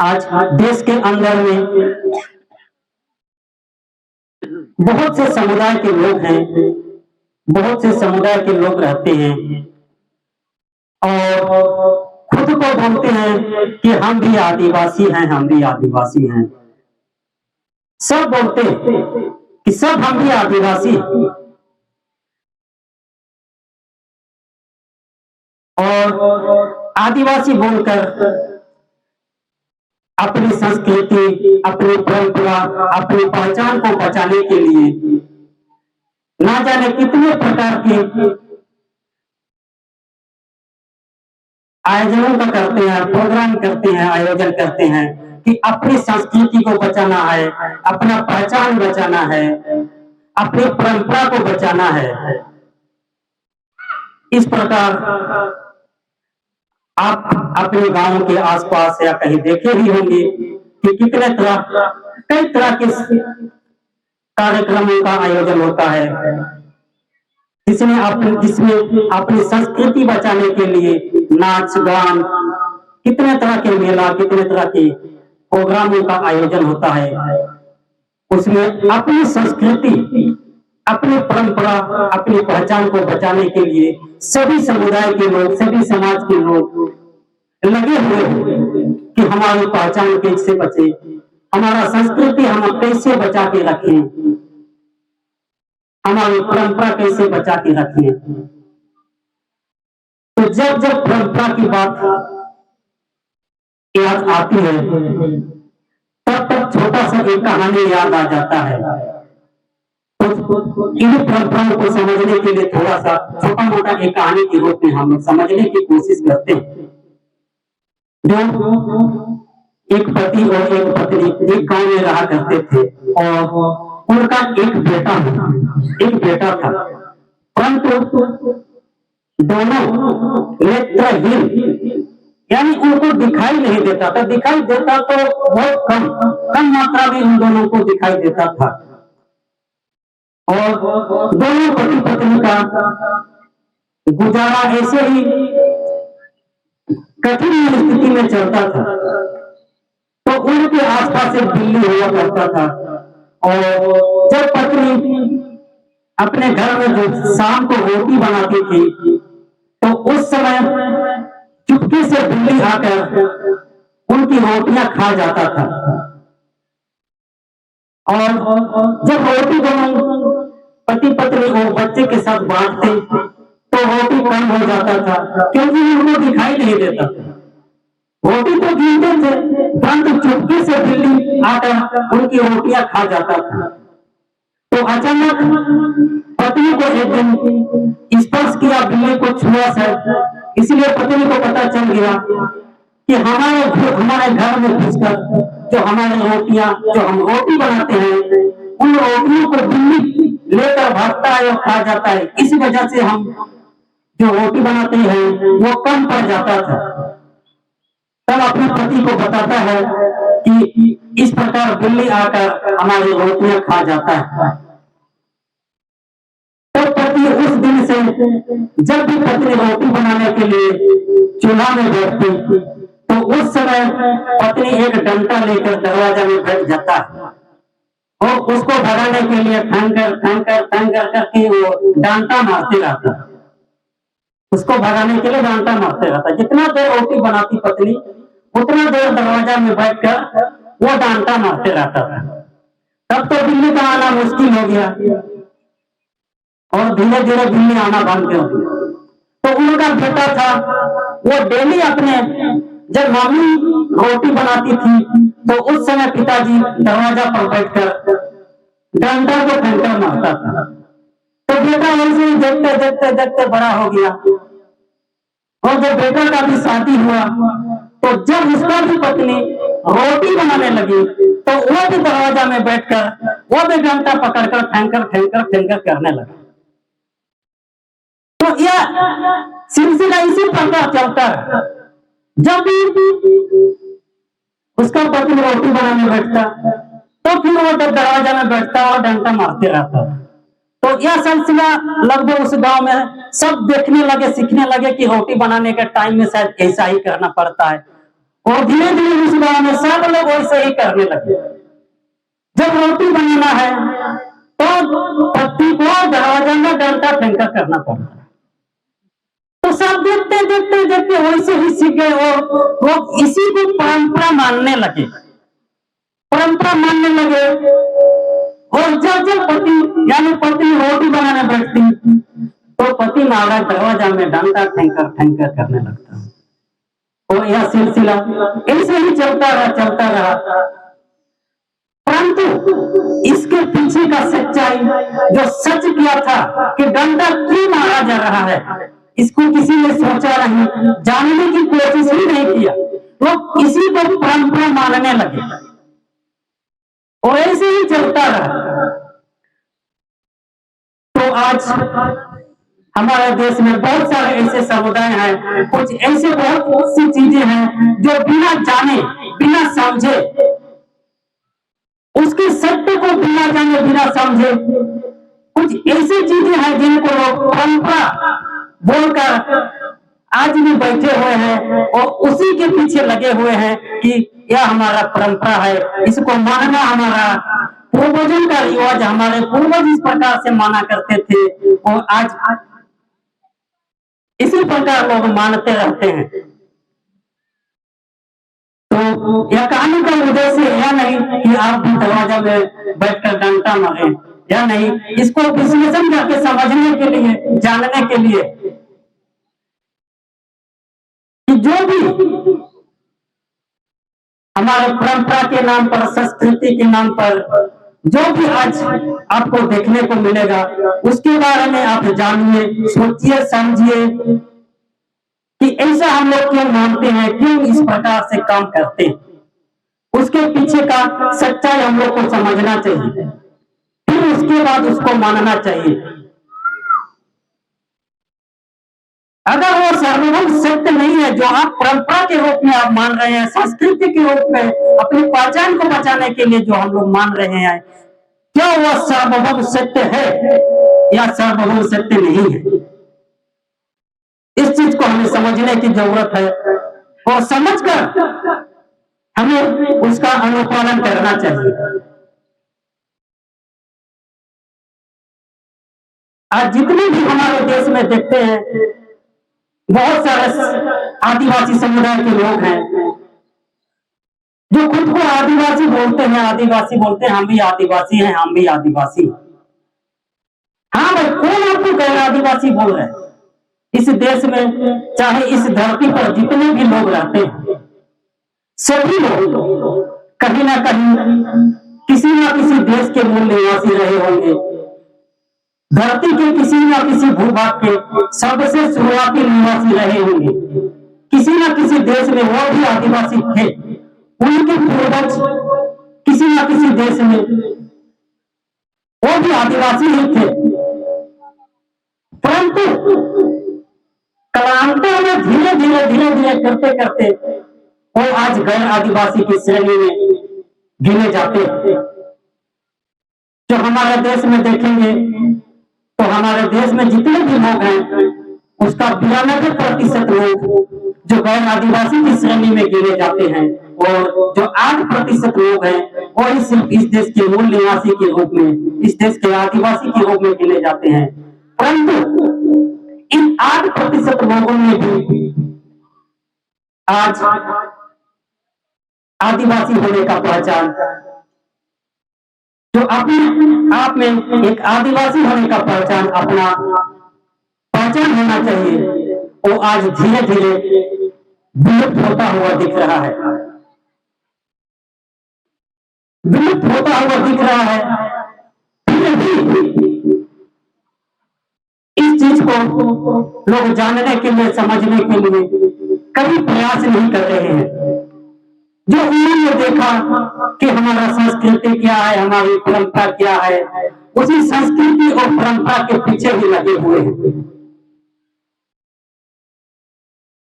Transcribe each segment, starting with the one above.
आज देश के अंदर में बहुत से समुदाय के लोग हैं, बहुत से समुदाय के लोग रहते हैं और खुद को बोलते हैं कि हम भी आदिवासी हैं, हम भी आदिवासी हैं। सब बोलते हैं कि सब हम भी आदिवासी हैं और आदिवासी बोलकर अपनी संस्कृति, अपनी परंपरा, अपनी पहचान को बचाने के लिए ना जाने कितने प्रकार के आयोजनों का करते हैं, प्रोग्राम करते हैं, आयोजन करते हैं कि अपनी संस्कृति को बचाना है, अपना पहचान बचाना है, अपनी परंपरा को बचाना है। इस प्रकार आप अपने गांव के आसपास या कहीं देखे ही होंगे कि कितने कई तरह के कार्यक्रमों का आयोजन होता है, जिसमें अपनी संस्कृति बचाने के लिए नाच गान, कितने तरह के मेला, कितने तरह के प्रोग्रामों का आयोजन होता है। उसमें अपनी संस्कृति, अपनी परंपरा, अपनी पहचान को बचाने के लिए सभी समुदाय के लोग, सभी समाज के लोग लगे हुए हैं कि हमारी पहचान कैसे बचे, हमारा संस्कृति हम कैसे बचा के रखें, हमारी परंपरा कैसे बचा के रखें। तो जब जब परंपरा की बात याद आती है तब तक छोटा सा एक कहानी याद आ जाता है। इन परंपराओं को समझने के लिए थोड़ा सा छोटा मोटा एक कहानी के रूप में हम लोग समझने की कोशिश करते हैं। जो एक पति और एक पत्नी एक गांव में रहा करते थे और उनका एक बेटा था, परंतु दोनों नेत्रहीन, यानी उनको दिखाई नहीं देता था। दिखाई देता तो बहुत कम मात्रा में उन दोनों को दिखाई देता था और दोनों पति पत्नी का गुजारा ऐसे ही कठिन स्थिति में चलता था। तो उनके आसपास एक बिल्ली हुआ करता था और जब पत्नी अपने घर में जो शाम को रोटी बनाती थी तो उस समय चुपके से बिल्ली आकर उनकी रोटियां खा जाता था और जब रोटी दोनों पति पत्नी और बच्चे के साथ बांटते तो रोटी कम हो जाता था, क्योंकि उनको दिखाई नहीं देता था। रोटी तो गिनते थे, परंतु चुपके से बिल्ली आकर उनकी रोटियां खा जाता था। तो अचानक पत्नी को एक दिन स्पर्श किया, बिल्ली को छुआ शायद, इसलिए पत्नी को पता चल गया कि हमारे घर में घुसकर जो हमारी रोटियां, जो हम रोटी बनाते हैं, उन रोटियों को बिल्ली लेकर भागता है और खा जाता है। इस वजह से हम जो रोटी बनाते हैं वो कम पड़ जाता था। तब अपने पति को बताता है कि इस प्रकार बिल्ली आकर हमारी रोटियां खा जाता है। तो पति उस दिन से जब भी पत्नी रोटी बनाने के लिए चूल्हा में बैठती तो उस समय पत्नी एक डंडा लेकर दरवाजा में बैठ जाता है और उसको भगाने के लिए थन कर करके वो डांटा मारते रहता। उसको भगाने के लिए डांटा मारते रहता। जितना देर रोटी बनाती पत्नी उतना देर दरवाजा में बैठकर वो डांटा मारते रहता था। तब तो बिल्ली का आना मुश्किल हो गया और धीरे धीरे बिल्ली आना बंद कर दिया। तो उनका बेटा था, वो डेली अपने, जब मम्मी रोटी बनाती थी तो उस समय पिताजी दरवाजा पर बैठकर डंडा को ठनकर मारता था। तो बेटा ऐसे ही देखते देखते देखते बड़ा हो गया और जब बेटा का भी शादी हुआ तो जब उसका भी पत्नी रोटी बनाने लगी तो वो भी दरवाजा में बैठकर वो भी डंडा पकड़कर ठनकर करने लगा। तो यह सिलसिला इसी प्रकार चलता है। जब भी उसका पति रोटी बनाने बैठता तो फिर वो दरवाजा में बैठता और डंडा मारते रहता। तो यह सिलसिला लगभग उस गांव में सब देखने लगे, सीखने लगे कि रोटी बनाने के टाइम में शायद ऐसा ही करना पड़ता है और धीरे धीरे उस गांव में सब वैसे ही करने लगे। जब रोटी बनाना है तो पत्नी को दरवाजा में डंडा फेंका करना पड़ता है। तो सब देखते देखते देखते वैसे ही सीख गए और वो इसी को परंपरा मानने लगे, परंपरा मानने लगे। और जब जब पति यानी पत्नी रोटी बनाने बैठती तो पति महाराज दरवाजा में डंडा ठेंकर ठेंकर करने लगता। और यह सिलसिला ऐसे ही चलता रहा। परंतु इसके पीछे का सच्चाई जो सच किया था कि डंडा क्यों मारा जा रहा है, इसको किसी ने सोचा नहीं, जानने की कोशिश ही नहीं किया। लोग इसी को परंपरा मानने लगे और ऐसे ही चलता रहा। तो आज हमारे देश में बहुत सारे ऐसे समुदाय हैं, कुछ ऐसे बहुत सी चीजें हैं जो बिना जाने बिना समझे, उसके सत्य को बिना जाने बिना समझे, कुछ ऐसी चीजें हैं जिनको लोग परंपरा बोलकर आज भी बैठे हुए हैं और उसी के पीछे लगे हुए हैं कि यह हमारा परंपरा है, इसको मानना हमारा पूर्वजों का रिवाज, हमारे पूर्वज इस प्रकार से माना करते थे और आज इसी प्रकार लोग मानते रहते हैं। तो यह कहानी का उद्देश्य यह नहीं कि आप भी दरवाजा में बैठकर डंडा मारे, या नहीं, इसको विश्लेषण करके समझने के लिए, जानने के लिए कि जो भी हमारे परंपरा के नाम पर, संस्कृति के नाम पर जो भी आज आपको देखने को मिलेगा, उसके बारे में आप जानिए, सोचिए, समझिए कि ऐसा हम लोग क्यों मानते हैं, क्यों इस प्रकार से काम करते हैं, उसके पीछे का सच्चाई हम लोग को समझना चाहिए, फिर उसके बाद उसको मानना चाहिए। अगर वो सर्वभौम सत्य नहीं है जो आप परंपरा के रूप में आप मान रहे हैं, संस्कृति के रूप में अपनी पहचान को बचाने के लिए जो हम लोग मान रहे हैं, क्या वह सर्वभौम सत्य है या सर्वभौम सत्य नहीं है? इस चीज को हमें समझने की जरूरत है और समझकर हमें उसका अनुपालन करना चाहिए। आज जितने भी हमारे देश में देखते हैं, बहुत सारे आदिवासी समुदाय के लोग हैं जो खुद को आदिवासी बोलते हैं, आदिवासी बोलते हैं, हम भी आदिवासी हैं, हम भी आदिवासी। हाँ भाई, कौन आपको गैर आदिवासी बोल रहे हैं? इस देश में, चाहे इस धरती पर जितने भी लोग रहते हैं, सभी लोग कहीं ना कहीं किसी ना किसी देश के मूल निवासी रहे होंगे। धरती के किसी न किसी भूभाग के सबसे शुरुआती निवासी रहे होंगे। किसी न किसी देश में वो भी आदिवासी थे, उनके पूर्वज किसी न किसी देश में वो भी आदिवासी ही थे। परंतु कालांतर में धीरे धीरे करते करते वो आज गैर आदिवासी की श्रेणी में गिने जाते हैं। जो हमारे देश में देखेंगे तो हमारे देश में जितने भी लोग हैं, उसका 92% लोग जो गैर आदिवासी की श्रेणी में गिने जाते हैं और जो 8% लोग हैं वो इस देश के मूल निवासी के रूप में, इस देश के आदिवासी के रूप में गिने जाते हैं। परंतु इन 8% लोगों में भी आज आदिवासी होने का पहचान, जो अपने आप में एक आदिवासी होने का पहचान, अपना पहचान होना चाहिए, वो आज धीरे धीरे विलुप्त होता हुआ दिख रहा है, विलुप्त होता हुआ दिख रहा है। फिर भी इस चीज को लोग जानने के लिए, समझने के लिए कभी प्रयास नहीं कर रहे हैं। जो उन्होंने देखा कि हमारा संस्कृति क्या है, हमारी परंपरा क्या है, उसी संस्कृति और परंपरा के पीछे भी लगे हुए हैं।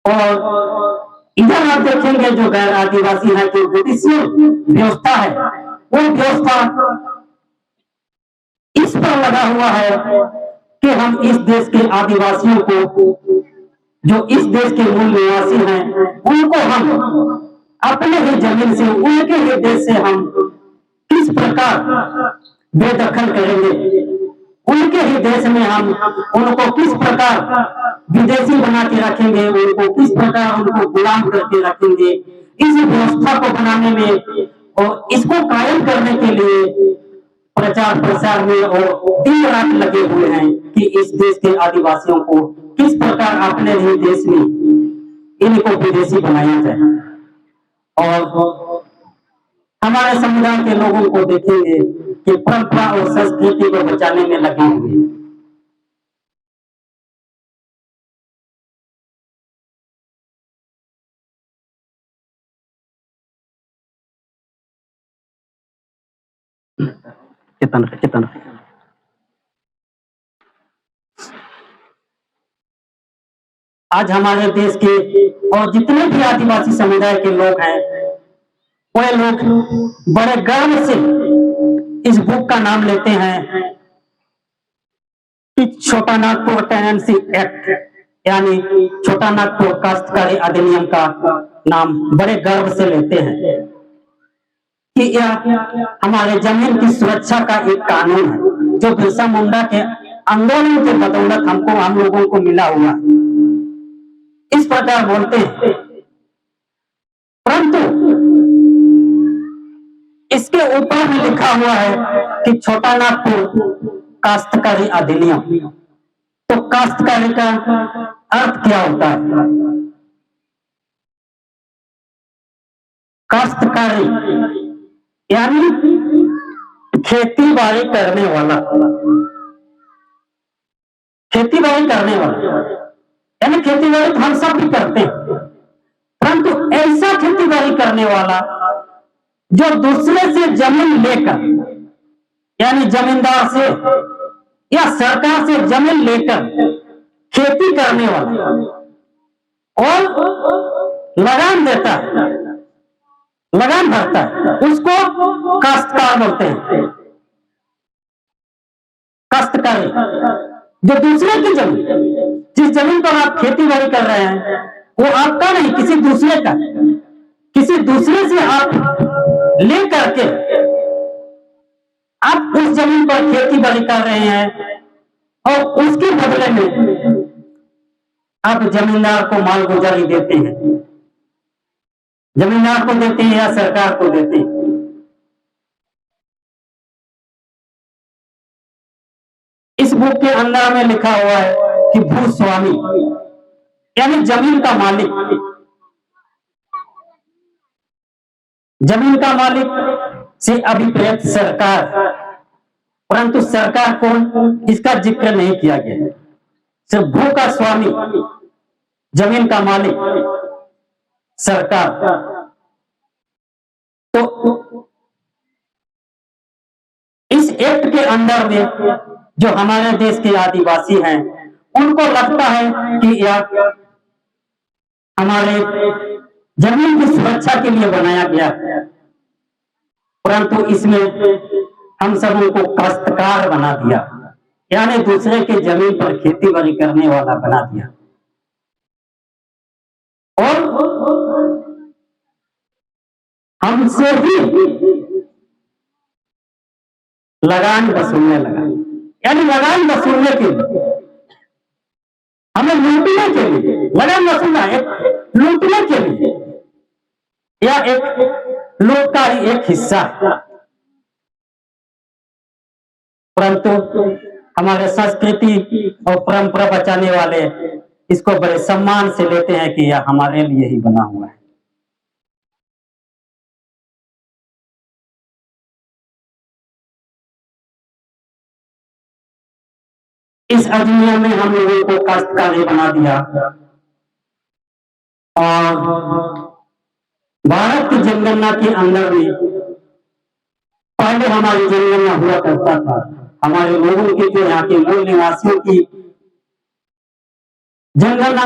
और इधर आप देखेंगे जो गैर आदिवासी है, जो जुडिशियल व्यवस्था है, वो व्यवस्था इस पर लगा हुआ है कि हम इस देश के आदिवासियों को, जो इस देश के मूल निवासी हैं, उनको हम अपने ही जमीन से, उनके ही देश से हम किस प्रकार बेदखल करेंगे, उनके ही देश में हम उनको किस प्रकार विदेशी बना के रखेंगे, उनको किस प्रकार उनको गुलाम करके रखेंगे। इस व्यवस्था को बनाने में और इसको कायम करने के लिए प्रचार प्रसार में और दिन रात लगे हुए हैं कि इस देश के आदिवासियों को किस प्रकार अपने ही देश में इनको विदेशी बनाया जाए। और हमारे समुदाय के लोगों को देखेंगे कि परंपरा और संस्कृति को बचाने में लगे हुए हैं। कितना आज हमारे देश के और जितने भी आदिवासी समुदाय के लोग हैं, वे लोग बड़े गर्व से इस बुक का नाम लेते हैं कि छोटा नागपुर टेनेंसी एक्ट, यानी छोटा नागपुर काश्तकारी अधिनियम का नाम बड़े गर्व से लेते हैं कि यह हमारे जमीन की सुरक्षा का एक कानून है जो बिरसा मुंडा के आंदोलन के बदौलत हम लोगों को मिला हुआ। इस प्रकार बोलते हैं, परंतु इसके ऊपर में लिखा हुआ है कि छोटा नागपुर काश्तकारी अधिनियम। तो काश्तकारी का अर्थ क्या होता है? काश्तकारी यानी खेती बाड़ी करने वाला, खेती बाड़ी करने वाला, यानी खेती बाड़ी हम सब भी करते हैं, परंतु ऐसा खेती बाड़ी करने वाला जो दूसरे से जमीन लेकर, यानी जमींदार से या सरकार से जमीन लेकर खेती करने वाला और लगान देता है, लगान भरता है, उसको काश्तकार बोलते हैं। काश्तकारी जो दूसरे की जमीन, जिस जमीन पर आप खेती बाड़ी कर रहे हैं वो आपका नहीं, किसी दूसरे का, किसी दूसरे से आप ले करके आप उस जमीन पर खेती बाड़ी कर रहे हैं और उसके बदले में आप जमींदार को मालगुजारी देते हैं, जमींदार को देते हैं या सरकार को देते हैं। इस बुक के अंदर में लिखा हुआ है कि भूस्वामी यानी जमीन का मालिक, जमीन का मालिक से अभिप्रेत सरकार, परंतु सरकार कौन इसका जिक्र नहीं किया गया। सिर्फ भू का स्वामी, जमीन का मालिक सरकार। तो इस एक्ट के अंदर में जो हमारे देश के आदिवासी हैं उनको लगता है कि यह हमारे जमीन की सुरक्षा के लिए बनाया गया, परंतु इसमें हम सब उनको काश्तकार बना दिया, यानी दूसरे के जमीन पर खेती बाड़ी करने वाला बना दिया और हमसे ही लगान वसूलने लगा, यानी लगान वसूलने के लिए, हमें लूटने के लिए लगान वसूलना, एक लूटने के लिए या एक लूट का ही एक हिस्सा। परंतु हमारे संस्कृति और परंपरा बचाने वाले इसको बड़े सम्मान से लेते हैं कि यह हमारे लिए ही बना हुआ है। इस अधिनियम में हम लोगों को काश्तकारी बना दिया और भारत की जनगणना के अंदर में पहले हमारी जनगणना हुआ करता था, हमारे लोगों की, जो यहाँ के मूल निवासियों की जनगणना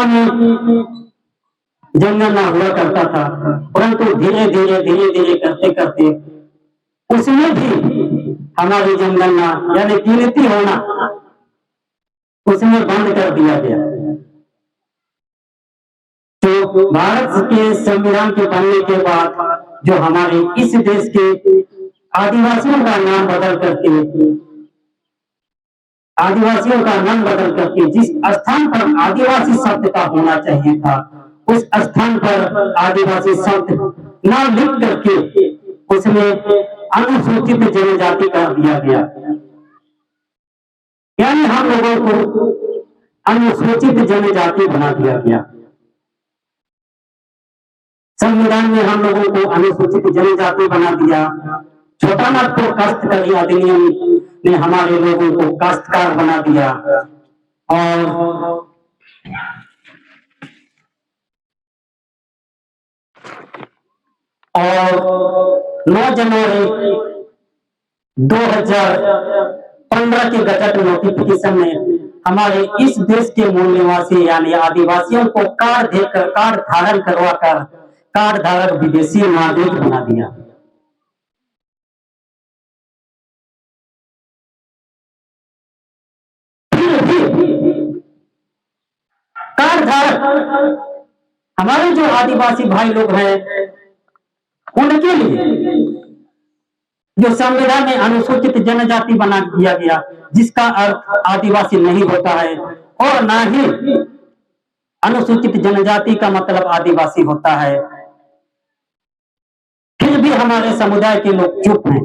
हुआ करता था, परंतु धीरे धीरे करते करते उसमें भी हमारी जनगणना यानी गिनती होना उसमें बंद कर दिया गया। तो भारत के संविधान के बनने के बाद जो हमारे इस देश के आदिवासियों का नाम बदल करके जिस स्थान पर आदिवासी शब्द का होना चाहिए था उस स्थान पर आदिवासी शब्द नाम लिख करके उसमें अनुसूचित जनजाति कर दिया गया। यानी हम लोगों को अनुसूचित जनजाति बना दिया गया। संविधान में हम लोगों को अनुसूचित जनजाति बना दिया। छोटा नागपुर काश्तकारी अधिनियम ने हमारे लोगों को काश्तकार बना दिया और 9 जनवरी 2015 के गजट नोटिफिकेशन में हमारे इस देश के मूल निवासी यानी आदिवासियों को कार्ड देकर कार्ड धारण करवाकर कार्ड धारक विदेशी नागरिक बना दिया। कार्ड धारक हमारे जो आदिवासी भाई लोग हैं उनके लिए जो संविधान में अनुसूचित जनजाति बना दिया गया, जिसका अर्थ आदिवासी नहीं होता है और ना ही अनुसूचित जनजाति का मतलब आदिवासी होता है, फिर भी हमारे समुदाय के लोग चुप हैं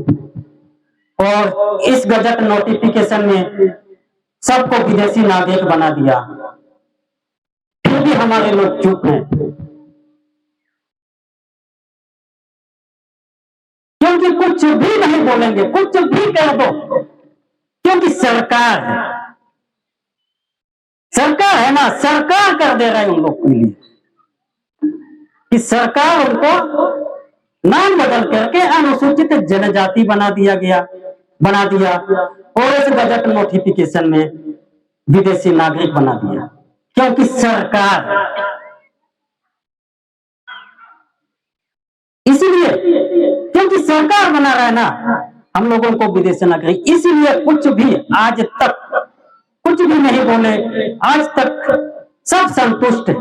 और इस गजट नोटिफिकेशन में सबको विदेशी नागरिक बना दिया, फिर भी हमारे लोग चुप हैं। क्योंकि कुछ भी नहीं बोलेंगे, कुछ भी कह दो, क्योंकि सरकार है ना, सरकार कर दे रहा है उन लोग के लिए कि सरकार उनको नाम बदल करके अनुसूचित जनजाति बना दिया और इस बजट नोटिफिकेशन में विदेशी नागरिक बना दिया, क्योंकि सरकार इसीलिए क्योंकि सरकार बना रहा है ना हम लोगों को विदेशी नागरिक, इसीलिए कुछ भी आज तक कुछ भी नहीं बोले, आज तक सब संतुष्ट है।